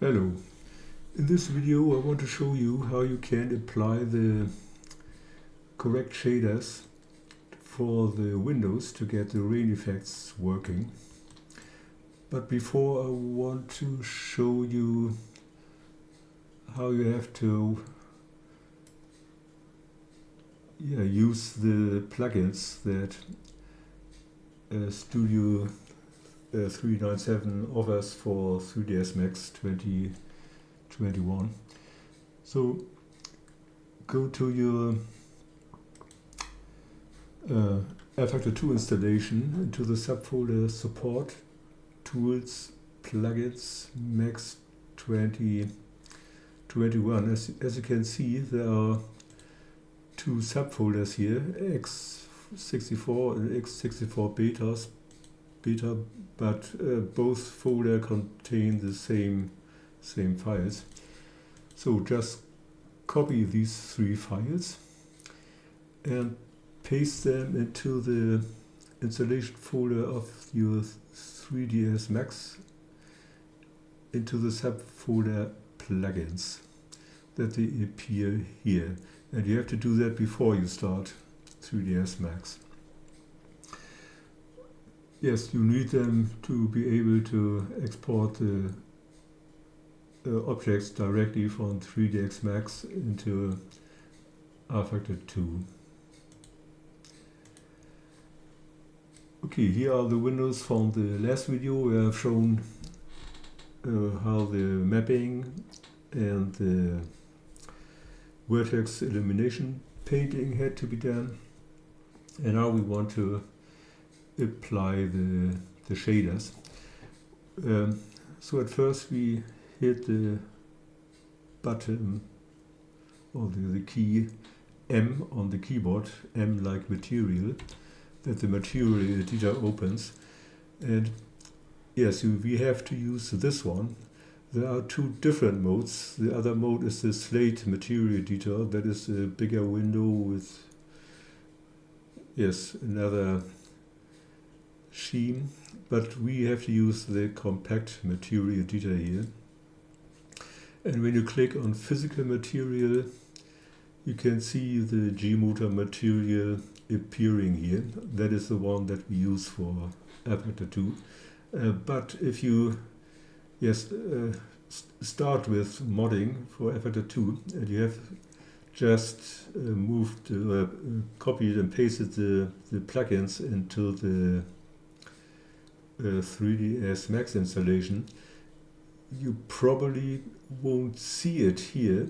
Hello. In this video I want to show you how you can apply the correct shaders for the windows to get the rain effects working. But before I want to show you how you have to use the plugins that Studio 397 offers for 3ds Max 2021. So go to your rFactor 2 installation into the subfolder Support, Tools, Plugins, Max 2021. As you can see, there are two subfolders here, x64 and x64 beta, but both folders contain the same files. So just copy these three files and paste them into the installation folder of your 3ds Max into the subfolder plugins that they appear here. And you have to do that before you start 3ds Max. Yes, you need them to be able to export the objects directly from 3ds Max into rFactor 2. Okay, here are the windows from the last video where I've shown how the mapping and the vertex illumination painting had to be done. And now we want to apply the shaders. So at first we hit the button or the key M on the keyboard, M like material, that the material editor opens. And yes, we have to use this one. There are two different modes. The other mode is the slate material editor, that is a bigger window with another sheen, but we have to use the compact material editor here. And when you click on physical material, you can see the Gmotor material appearing here. That is the one that we use for rFactor 2. But if you start with modding for rFactor 2 and you have just copied and pasted the plugins into the 3ds Max installation, you probably won't see it here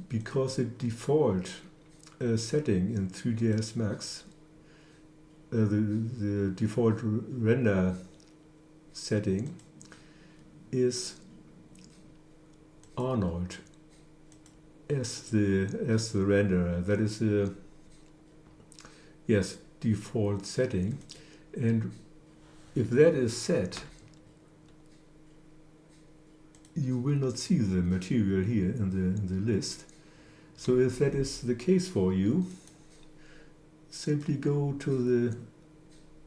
because the default setting in 3ds Max, the default render setting is Arnold as the renderer. That is the default setting, and if that is set, you will not see the material here in the list. So if that is the case for you, simply go to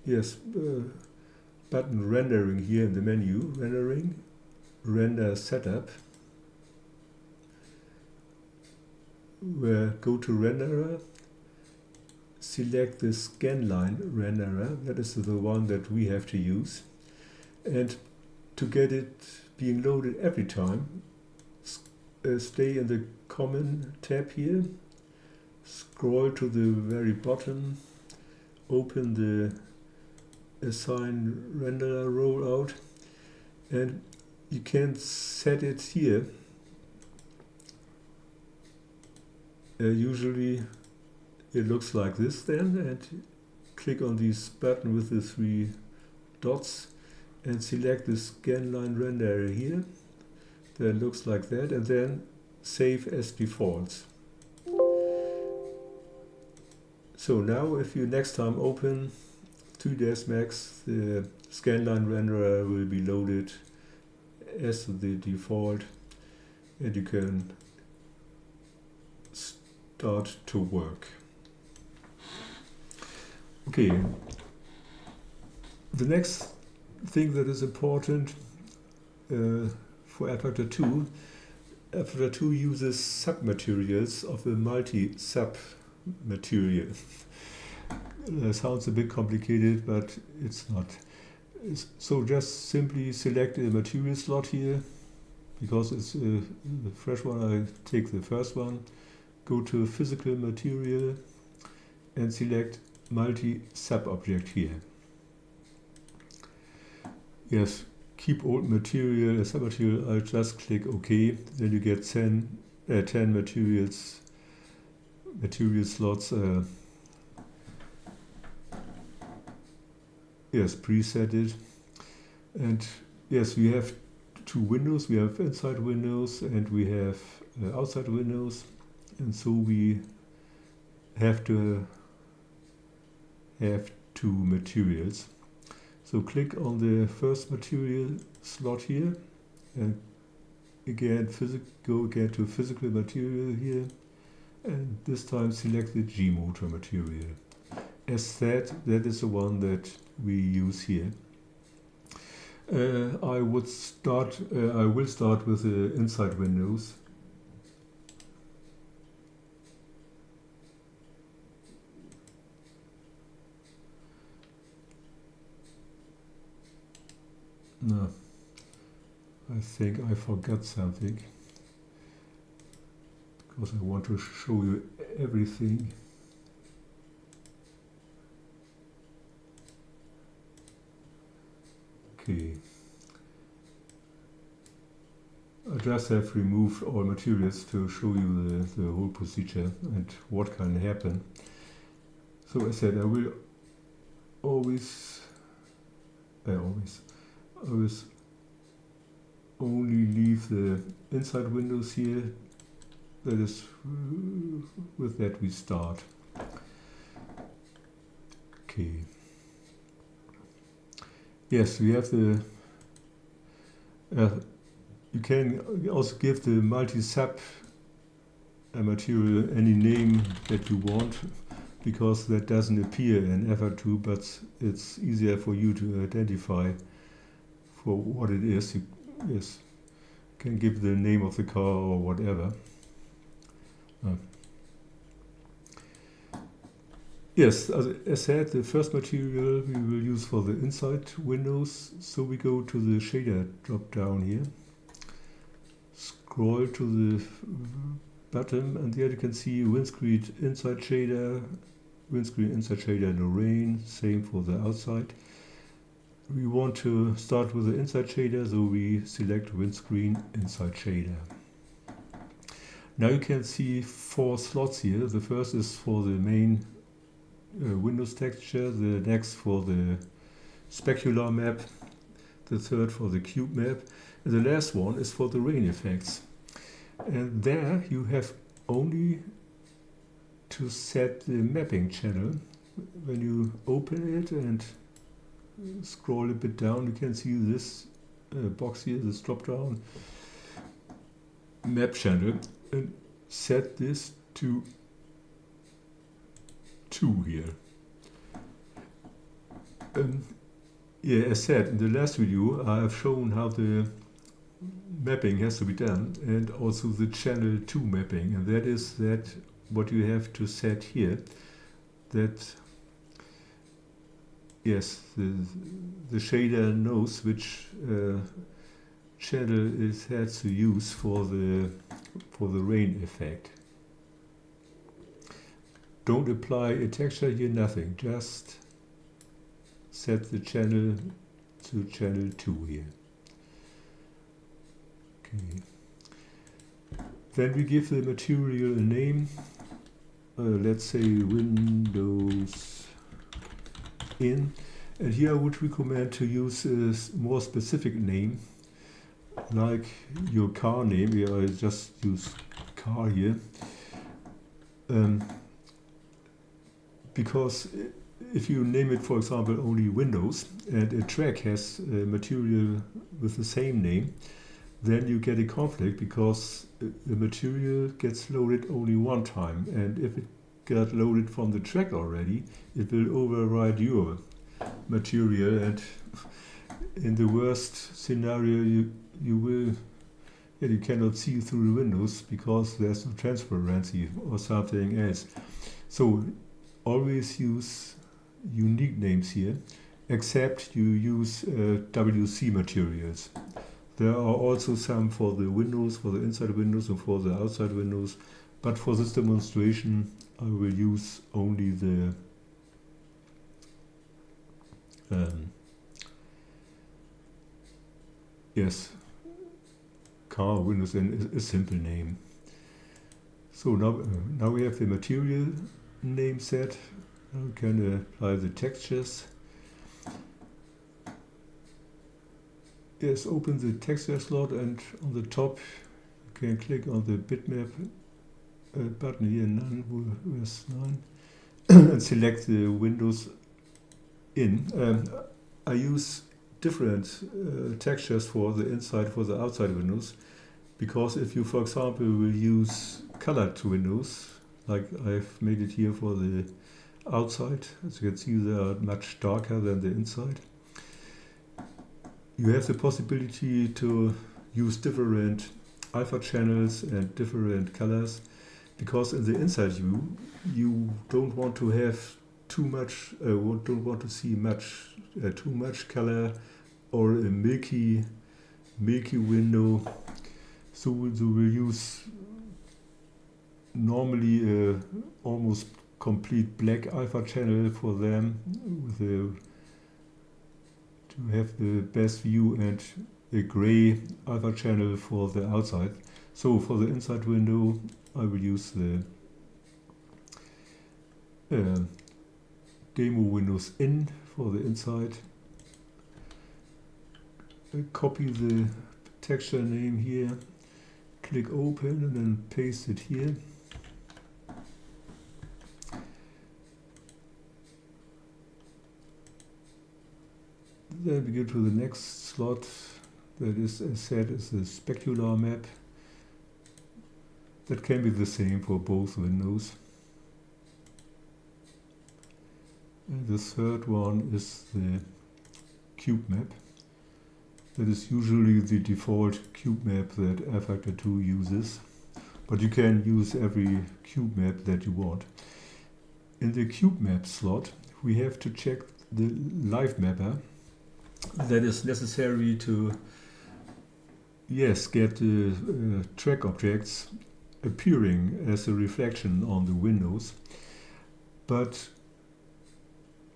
the button rendering here in the menu, rendering, render setup, where go to renderer, select the scanline renderer, that is the one that we have to use, and to get it being loaded every time, stay in the common tab here, scroll to the very bottom, open the assign renderer rollout, and you can set it here. Usually it looks like this then, and click on this button with the three dots and select the scanline renderer here. That looks like that, and then save as defaults. So now if you next time open 3ds Max, the scanline renderer will be loaded as the default, and you can start to work. Okay, the next thing that is important for rFactor 2. rFactor 2 uses submaterials of a multi-sub material. Sounds a bit complicated, but it's not. So just simply select a material slot here. Because it's the fresh one, I take the first one, go to physical material and select multi-sub-object here. Yes, keep old material as submaterial, I'll just click OK, then you get 10 material slots. Yes, preset it. And yes, we have two windows. We have inside windows and we have outside windows, and so we have to have two materials. So click on the first material slot here, and again go again to physical material here, and this time select the G motor material. As said, that is the one that we use here. I will start with the inside windows. No, I think I forgot something because I want to show you everything. Okay. I just have removed all materials to show you the whole procedure and what can happen. So I said I will always only leave the inside windows here. That is, with that we start. Okay. Yes, we have the. You can also give the multi-sub material any name that you want, because that doesn't appear in rFactor, but it's easier for you to identify for what it is. You can give the name of the car or whatever. Yes, as said, the first material we will use for the inside windows, so we go to the shader drop down here, scroll to the bottom, and there you can see windscreen inside shader, no rain, same for the outside. We want to start with the inside shader, so we select windscreen inside shader. Now you can see 4 slots here. The first is for the main Windows texture, the next for the specular map, the third for the cube map, and the last one is for the rain effects. And there you have only to set the mapping channel. When you open it and scroll a bit down, you can see this box here, this drop down map channel, and set this to 2 here. Yeah, as said in the last video, I have shown how the mapping has to be done, and also the channel 2 mapping, and that is that what you have to set here, that yes, the shader knows which channel it has to use for the rain effect. Don't apply a texture here, nothing, just set the channel to channel 2 here. Okay. Then we give the material a name, let's say Windows in, and here I would recommend to use a more specific name, like your car name. Here I just use car here. Because if you name it, for example, only Windows, and a track has material with the same name, then you get a conflict, because the material gets loaded only one time, and if it got loaded from the track already, it will override your material, and in the worst scenario you will you cannot see through the windows because there's no transparency or something else. So always use unique names here, except you use WC materials. There are also some for the windows, for the inside windows and for the outside windows, but for this demonstration I will use only the car windows and a simple name. So now we have the material name set. Now we can apply the textures. Yes, open the texture slot, and on the top you can click on the bitmap button here, none, where's none, and select the windows in. I use different textures for the inside, for the outside windows, because if you, for example, will use colored windows, like I've made it here for the outside, as you can see they are much darker than the inside. You have the possibility to use different alpha channels and different colors, because in the inside view you don't want to have too much, don't want to see too much color or a milky window. So we'll use normally a almost complete black alpha channel for them, with to have the best view, and a gray alpha channel for the outside. So for the inside window I will use the demo windows in for the inside. Copy the texture name here, click open and then paste it here. Then we go to the next slot, that is, as said, is the specular map. That can be the same for both windows. And the third one is the cube map. That is usually the default cube map that rFactor 2 uses, but you can use every cube map that you want. In the cube map slot we have to check the live mapper. That is necessary to get the track objects appearing as a reflection on the windows, but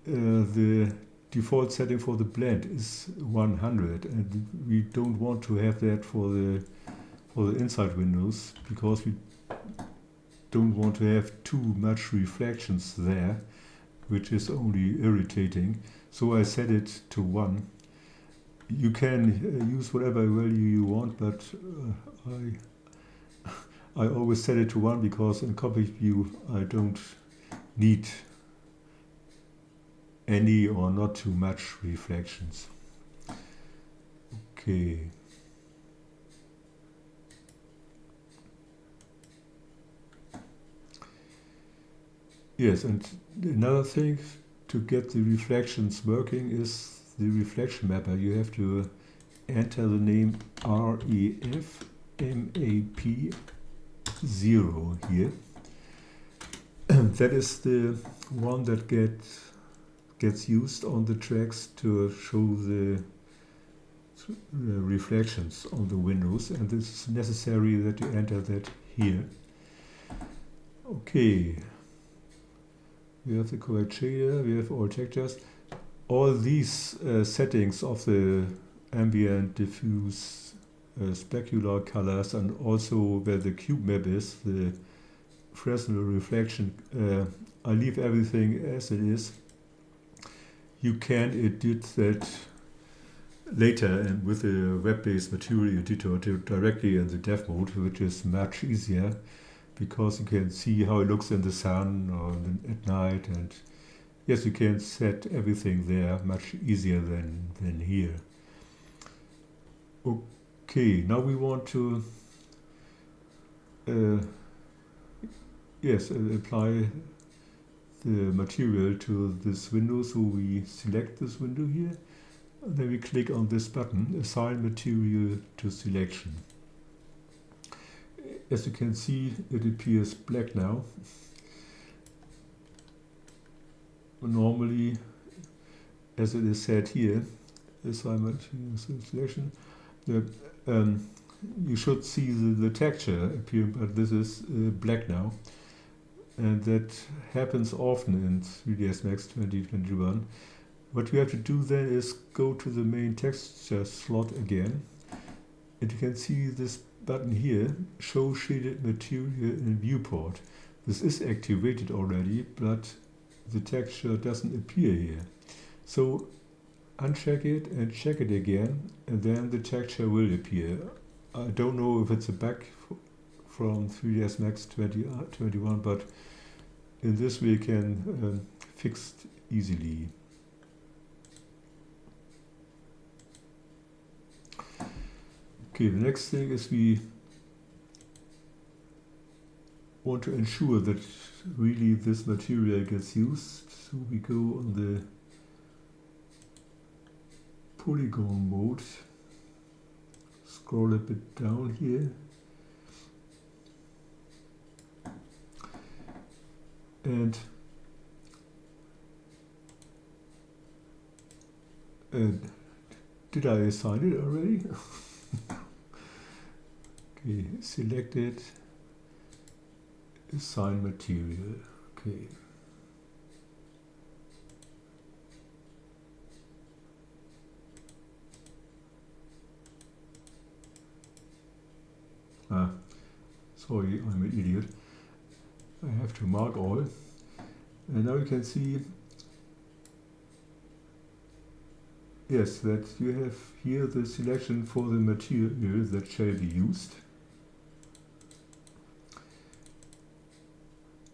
the default setting for the blend is 100, and we don't want to have that for the inside windows, because we don't want to have too much reflections there, which is only irritating. So I set it to 1. You can use whatever value you want, but I always set it to 1 because in copy view I don't need any or not too much reflections. Okay. Yes, and another thing to get the reflections working is the reflection mapper. You have to enter the name rFmap0 here. That is the one that gets used on the tracks to show the reflections on the windows, and this is necessary that you enter that here. Okay, we have the correct shader, we have all textures. All these settings of the ambient, diffuse, specular colors, and also where the cube map is, the Fresnel reflection, I leave everything as it is. You can edit that later and with a web-based material editor directly in the dev mode, which is much easier because you can see how it looks in the sun or at night, and yes, you can set everything there much easier than here. Okay, now we want to apply the material to this window, so we select this window here, and then we click on this button, Assign Material to Selection. as you can see, it appears black now. Normally, as it is said here, assignment selection, that you should see the texture appear, but this is black now. And that happens often in 3ds Max 2021. What you have to do then is go to the main texture slot again, and you can see this button here, Show Shaded Material in Viewport. This is activated already, but the texture doesn't appear here. So uncheck it and check it again, and then the texture will appear. I don't know if it's a bug from 3ds Max 2021, but in this way you can fix it easily. Okay, the next thing is we want to ensure that really this material gets used. So we go on the polygon mode, scroll a bit down here, and did I assign it already? Okay, select it, assign material, okay. Sorry, I'm an idiot. I have to mark all. And now you can see, yes, that you have here the selection for the material that shall be used.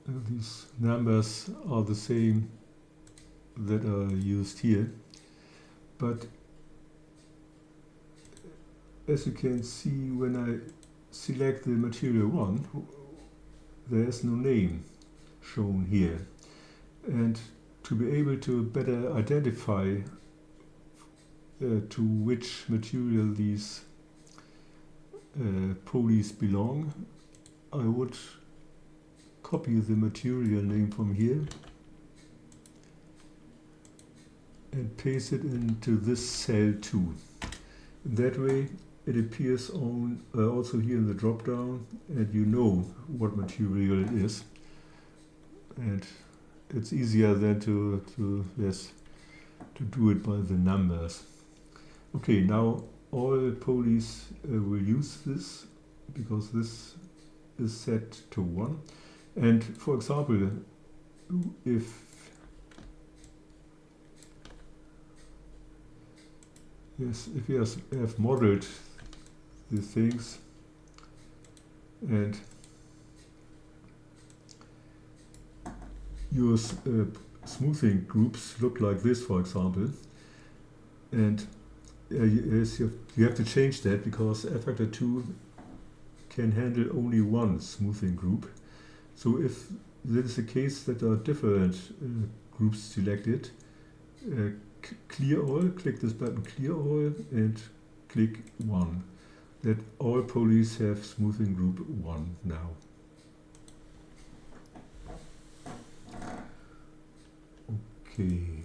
These numbers are the same that are used here, but as you can see, when I select the material 1, there is no name shown here, and to be able to better identify to which material these polys belong, I would copy the material name from here and paste it into this cell 2. That way it appears on also here in the drop down, and you know what material it is, and it's easier than to do it by the numbers. Okay, now all polys will use this because this is set to 1. And for example, if you have modeled the things and your smoothing groups look like this, for example, and yes, you have to change that because rFactor 2 can handle only one smoothing group. So if that is the case that there are different groups selected, clear all, click this button clear all and click 1. That all polys have smoothing group 1 now. Okay.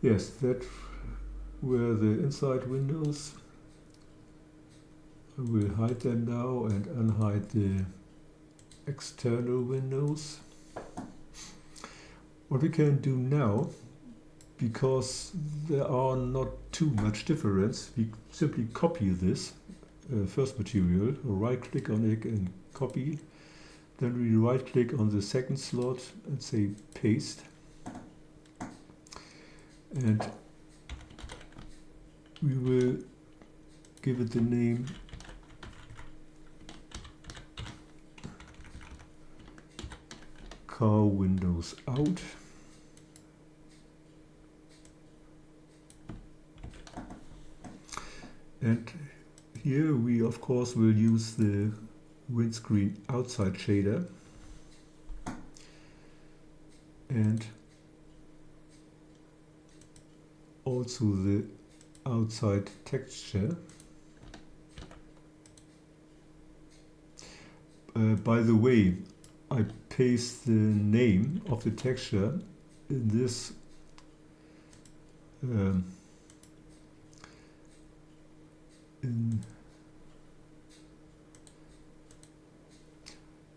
Yes, that were the inside windows. I will hide them now and unhide the external windows. What we can do now, because there are not too much difference, we simply copy this first material, right click on it and copy. Then we right click on the second slot and say paste. And we will give it the name car windows out. And here we of course will use the windscreen outside shader and also the outside texture. By the way, I paste the name of the texture in this in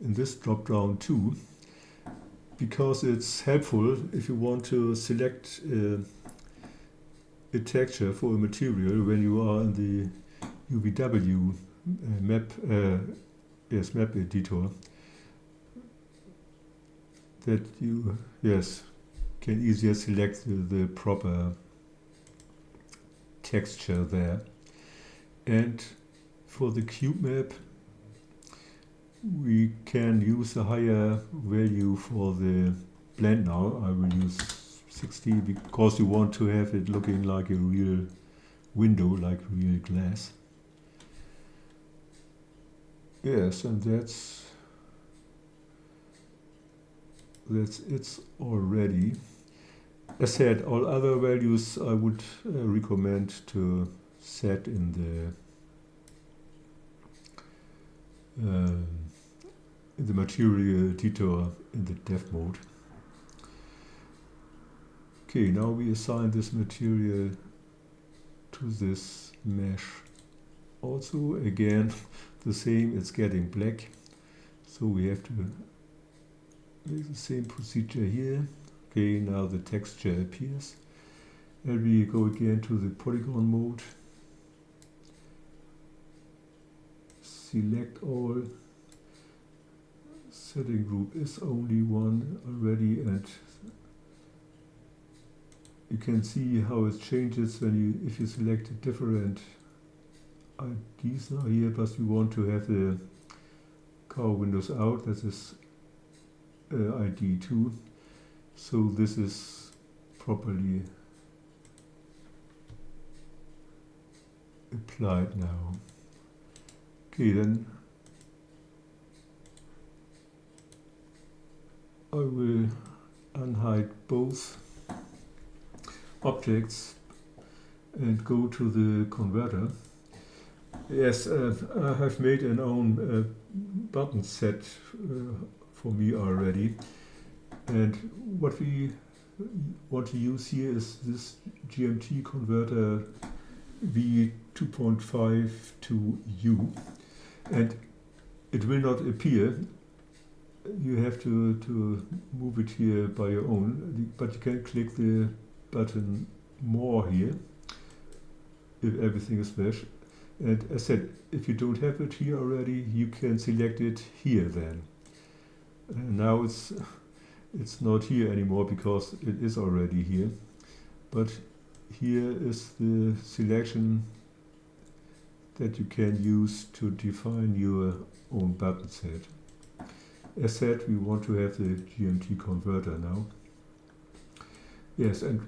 this drop down too, because it's helpful if you want to select a texture for a material when you are in the UVW map editor, that you can easier select the proper texture there. And for the cube map, we can use a higher value for the blend now. I will use 60 because you want to have it looking like a real window, like real glass. Yes, and that's it already. As said, all other values I would recommend to set in the material editor in the dev mode. Okay, now we assign this material to this mesh. Also, again, the same, it's getting black, so we have to make the same procedure here. Okay, now the texture appears. And we go again to the polygon mode. Select all. Setting group is only one already, and you can see how it changes when if you select a different IDs now here, but we want to have the car windows out. That is ID 2. So this is properly applied now. Okay, then I will unhide both objects and go to the converter. Yes, I have made an own button set for me already. And what we want to use here is this GMT converter V2.5 to U. And it will not appear. You have to move it here by your own, but you can click the button More here if everything is flash. And as said, if you don't have it here already, you can select it here then. And now it's not here anymore because it is already here. But here is the selection that you can use to define your own button set. As said, we want to have the GMT converter now. Yes, and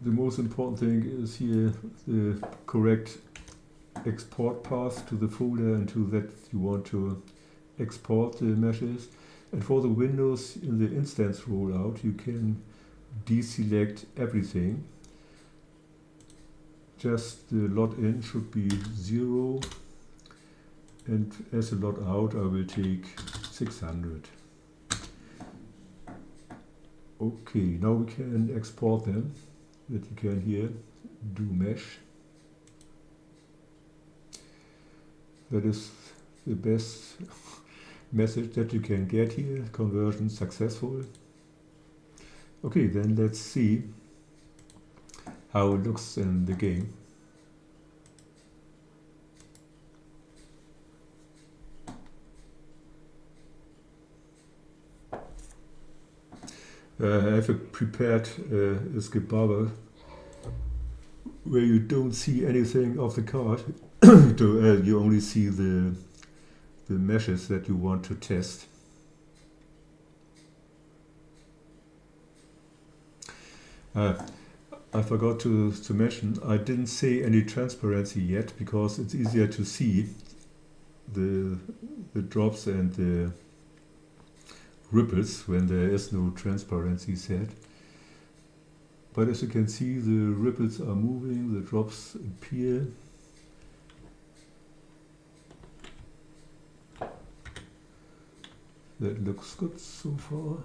the most important thing is here the correct export path to the folder and to that you want to export the meshes. And for the windows in the instance rollout, you can deselect everything. Just the lot in should be 0, and as a lot out I will take 600. Okay, now we can export them, that you can here do mesh. That is the best message that you can get here, conversion successful. Okay, then let's see how it looks in the game. I have a prepared escape bubble where you don't see anything of the card. You only see the meshes that you want to test. I forgot to mention, I didn't say any transparency yet because it's easier to see the drops and the ripples when there is no transparency set. But as you can see, the ripples are moving, the drops appear. That looks good so far.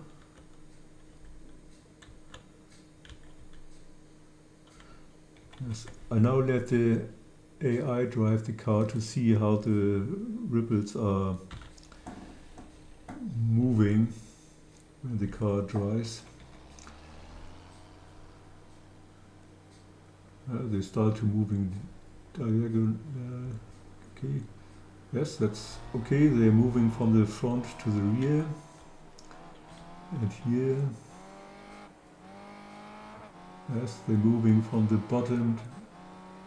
Yes. I now let the AI drive the car to see how the ripples are moving when the car drives. They start to moving diagonal. Okay. Yes, that's okay. They're moving from the front to the rear. And here. Yes, they're moving from the bottom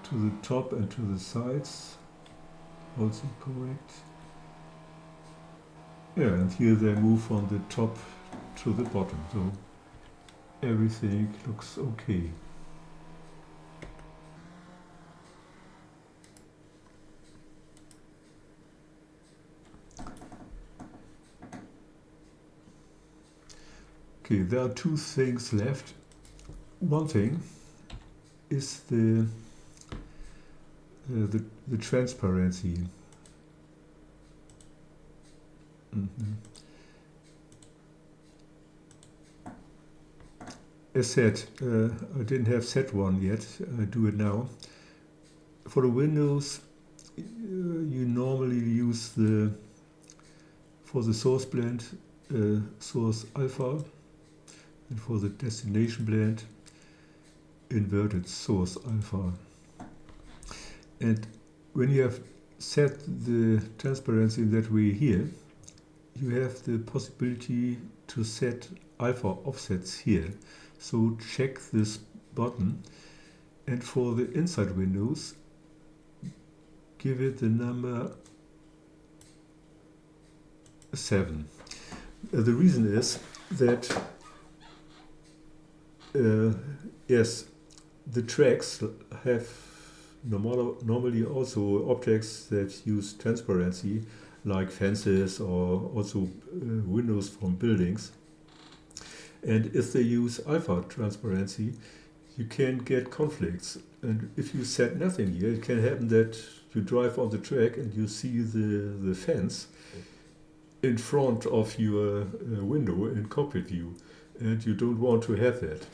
to the top and to the sides. Also correct. Yeah, and here they move from the top to the bottom. So everything looks okay. Okay, there are two things left. One thing is the transparency. As said, I didn't have set one yet. I do it now. For the Windows, you normally use for the source blend, source alpha, and for the destination blend, inverted source alpha. And when you have set the transparency in that way here, you have the possibility to set alpha offsets here. So check this button, and for the inside windows, give it the number 7. The reason is that yes, the tracks have normally also objects that use transparency, like fences or also windows from buildings. And if they use alpha transparency, you can get conflicts. And if you set nothing here, it can happen that you drive on the track and you see the fence in front of your window in cockpit view, and you don't want to have that.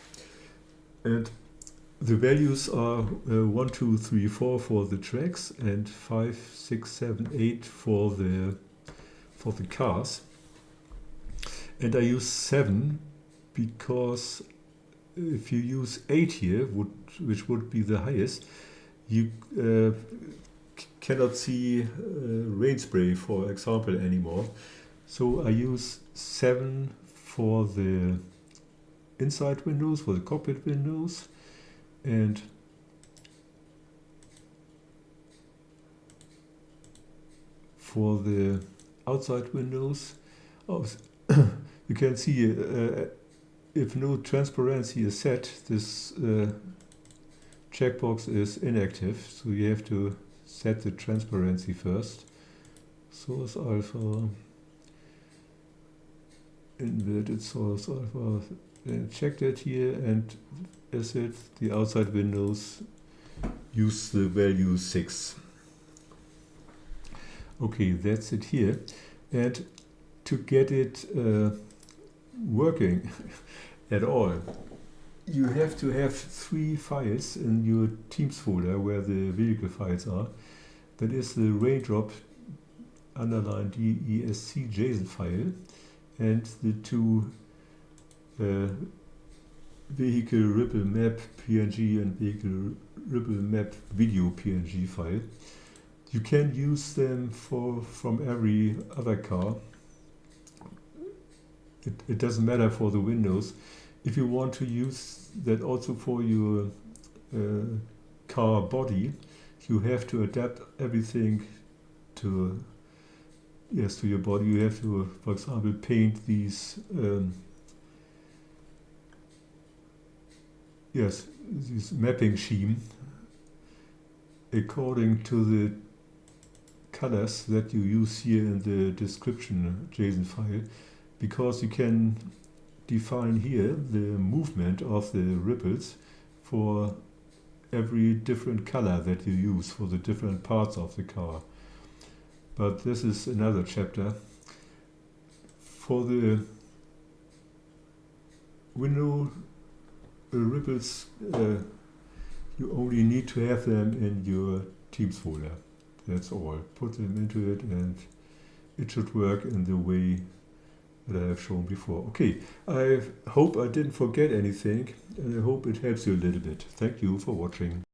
And the values are 1, 2, 3, 4 for the tracks, and 5, 6, 7, 8 for the cars. And I use 7 because if you use 8 here, which would be the highest, you cannot see rain spray, for example, anymore. So I use 7 for the inside windows, for the cockpit windows, and for the outside windows. Oh, you can see if no transparency is set, this checkbox is inactive, so you have to set the transparency first. Source alpha, inverted source alpha, then check that here, and as it, the outside windows use the value 6. Okay, that's it here. And to get it working at all, you have to have 3 files in your Teams folder where the vehicle files are. That is the raindrop _DESC JSON file and the 2 vehicle ripple map PNG and vehicle ripple map video PNG file. You can use them from every other car. It doesn't matter for the Windows. If you want to use that also for your car body, you have to adapt everything to your body. You have to, for example, paint these this mapping scheme according to the colors that you use here in the description JSON file, because you can define here the movement of the ripples for every different color that you use for the different parts of the car. But this is another chapter. for the window ripples, you only need to have them in your Teams folder. That's all. Put them into it and it should work in the way that I have shown before. Okay, I hope I didn't forget anything and I hope it helps you a little bit. Thank you for watching.